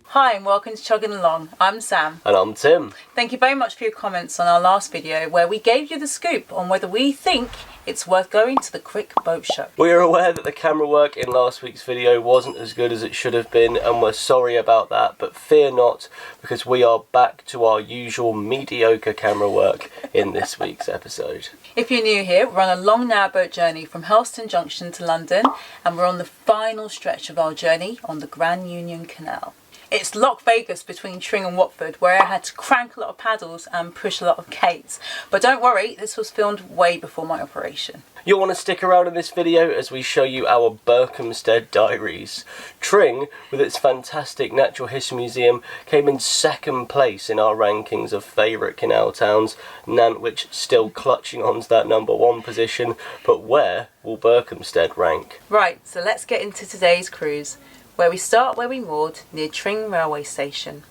Hi and welcome to Chugging Along. I'm Sam. And I'm Tim. Thank you very much for your comments on our last video where we gave you the scoop on whether we think it's worth going to the Quick Boat Show. We are aware that the camera work in last week's video wasn't as good as it should have been, and we're sorry about that, but fear not, because we are back to our usual mediocre camera work in this week's episode. If you're new here, we're on a long narrowboat journey from Helston Junction to London, and we're on the final stretch of our journey on the Grand Union Canal. It's Loch Vegas between Tring and Watford, where I had to crank a lot of paddles and push a lot of gates. But don't worry, this was filmed way before my operation. You'll want to stick around in this video as we show you our Berkhamsted diaries. Tring, with its fantastic natural history museum, came in second place in our rankings of favourite canal towns, Nantwich still clutching on to that #1 position, but where will Berkhamsted rank? Right, so let's get into today's cruise, where we start where we moored near Tring railway station.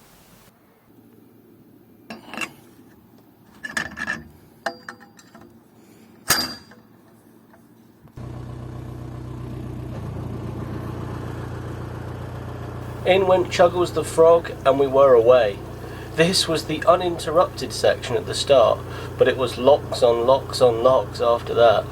In went Chuggles the frog, and we were away. This was the uninterrupted section at the start, but it was locks on locks on locks after that.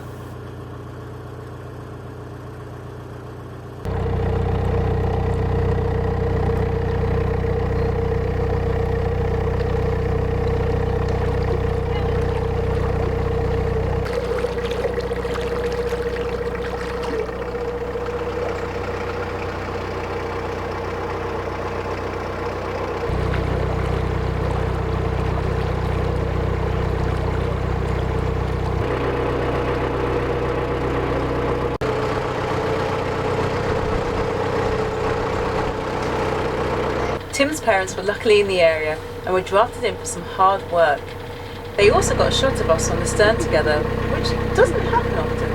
Tim's parents were luckily in the area and were drafted in for some hard work. They also got a shot of us on the stern together, which doesn't happen often.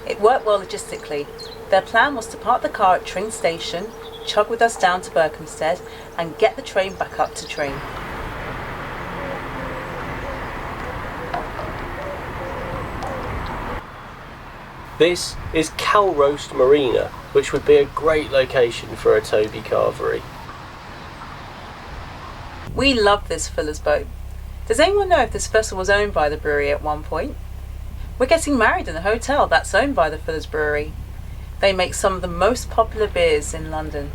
It worked well logistically. Their plan was to park the car at Tring station, chug with us down to Berkhamsted, and get the train back up to Tring. This is Calroast Marina, which would be a great location for a Toby carvery. We love this Fuller's boat. Does anyone know if this vessel was owned by the brewery at one point? We're getting married in a hotel that's owned by the Fuller's Brewery. They make some of the most popular beers in London.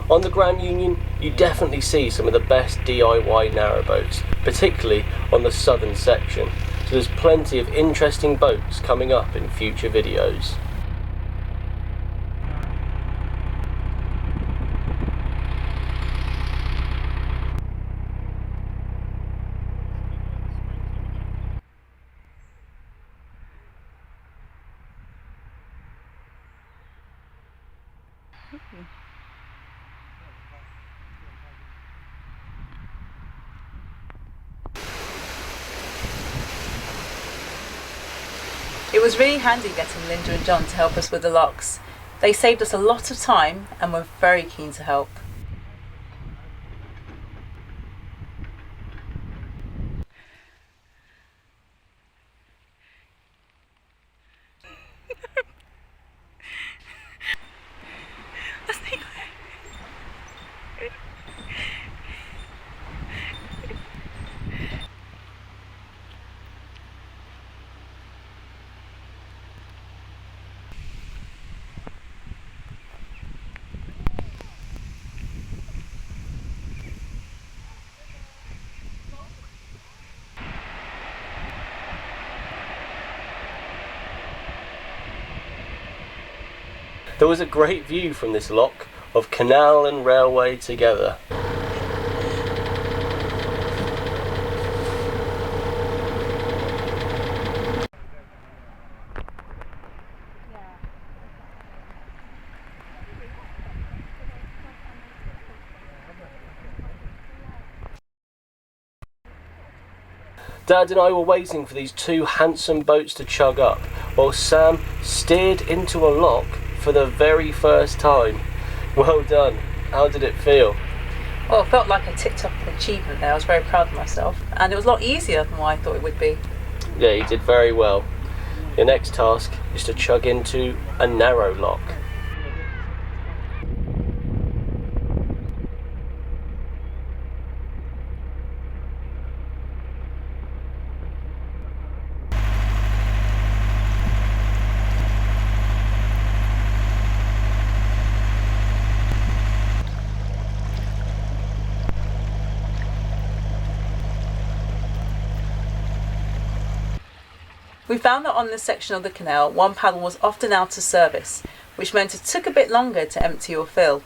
On the Grand Union, you definitely see some of the best DIY narrowboats, particularly on the southern section, so there's plenty of interesting boats coming up in future videos. It was really handy getting Linda and John to help us with the locks. They saved us a lot of time and were very keen to help. There was a great view from this lock of canal and railway together. Dad and I were waiting for these two handsome boats to chug up, while Sam steered into a lock for the very first time. Well done. How did it feel? Well, it felt like I ticked off an achievement there. I was very proud of myself, and it was a lot easier than what I thought it would be. Yeah, you did very well. Your next task is to chug into a narrow lock. We found that on this section of the canal, one paddle was often out of service, which meant it took a bit longer to empty or fill.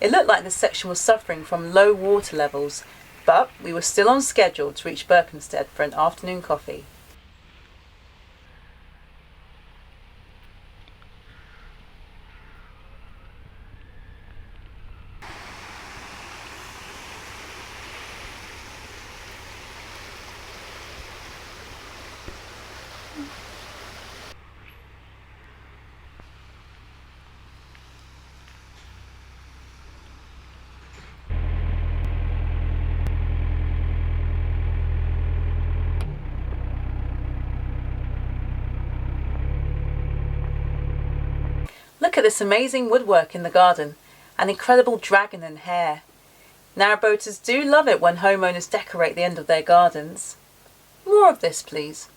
It looked like this section was suffering from low water levels, but we were still on schedule to reach Berkhamsted for an afternoon coffee. Look at this amazing woodwork in the garden, an incredible dragon and hare. Narrowboaters do love it when homeowners decorate the end of their gardens. More of this, please.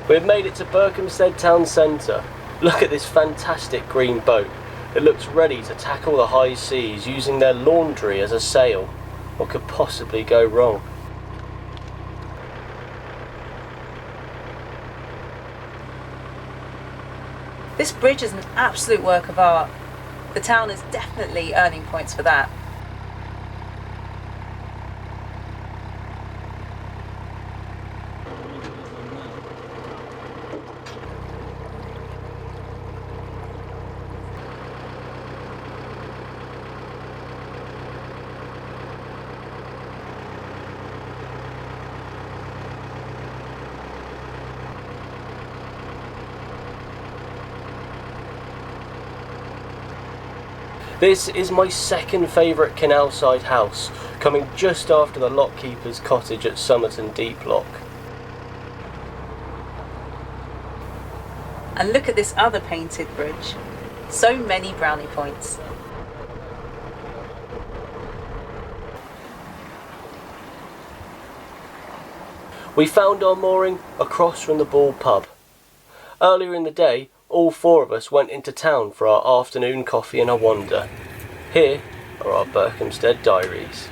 We've made it to Berkhamsted town centre. Look at this fantastic green boat. It looks ready to tackle the high seas using their laundry as a sail. What could possibly go wrong? This bridge is an absolute work of art. The town is definitely earning points for that. This is my second favourite canal side house, coming just after the lockkeeper's cottage at Somerton Deep Lock. And look at this other painted bridge. So many brownie points. We found our mooring across from the Bull pub. Earlier in the day, all four of us went into town for our afternoon coffee and a wander. Here are our Berkhamsted diaries.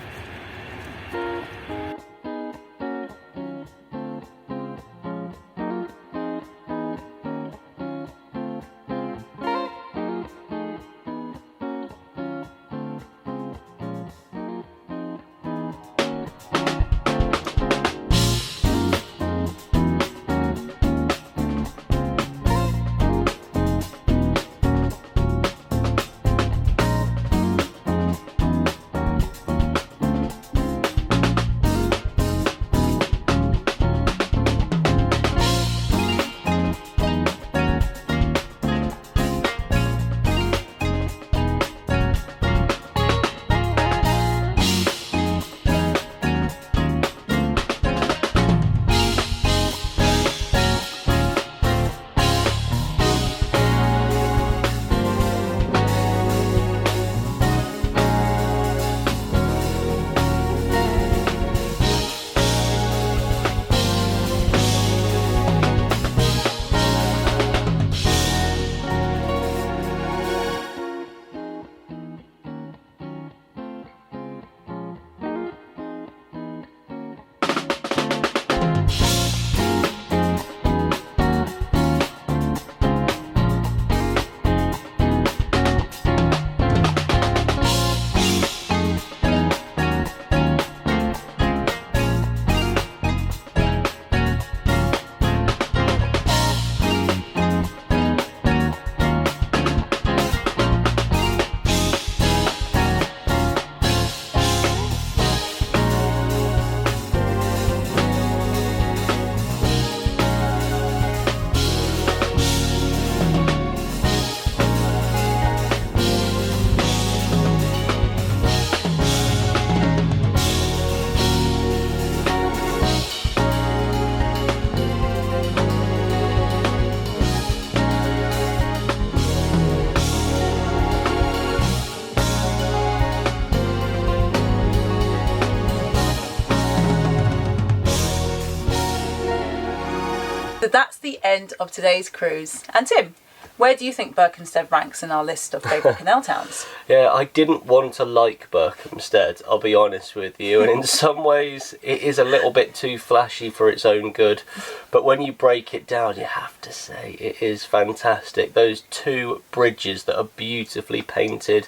So that's the end of today's cruise. And Tim, where do you think Berkhamsted ranks in our list of favourite canal towns? Yeah, I didn't want to like Berkhamsted, I'll be honest with you, and in some ways it is a little bit too flashy for its own good, but when you break it down you have to say it is fantastic. Those two bridges that are beautifully painted,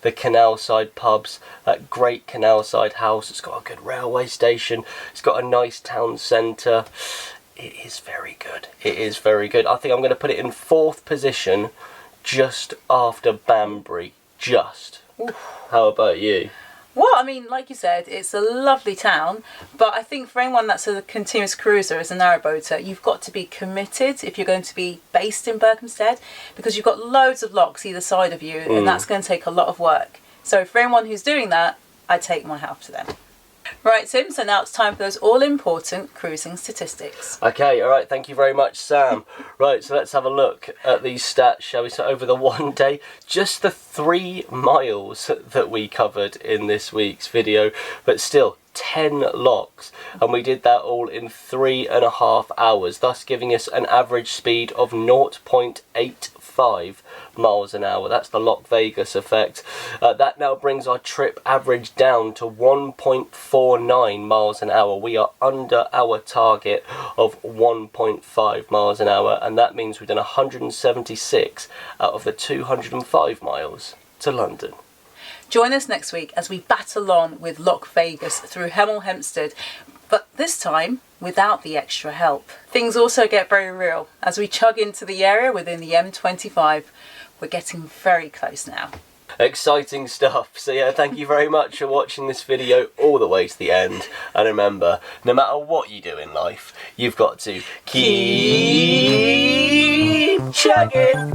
the canal side pubs, that great canal side house, it's got a good railway station, it's got a nice town centre. It is very good. It is very good. I think I'm going to put it in 4th position, just after Banbury. Just. Oof. How about you? Well, I mean, like you said, it's a lovely town, but I think for anyone that's a continuous cruiser, as a narrowboater, you've got to be committed if you're going to be based in Berkhamsted, because you've got loads of locks either side of you, and that's going to take a lot of work. So for anyone who's doing that, I take my hat to them. Right, Tim, so now it's time for those all-important cruising statistics. Okay, alright, thank you very much, Sam. Right, so let's have a look at these stats, shall we? So over the one day, just the 3 miles that we covered in this week's video, but still 10 locks, and we did that all in 3.5 hours, thus giving us an average speed of 0.85 miles an hour. That's the Lock Vegas effect. That now brings our trip average down to 1.49 miles an hour. We are under our target of 1.5 miles an hour, and that means we've done 176 out of the 205 miles to London. Join us next week as we battle on with Lock Vegas through Hemel Hempstead, but this time without the extra help. Things also get very real as we chug into the area within the M25. We're getting very close now. Exciting stuff. So yeah, thank you very much for watching this video all the way to the end. And remember, no matter what you do in life, you've got to keep chugging.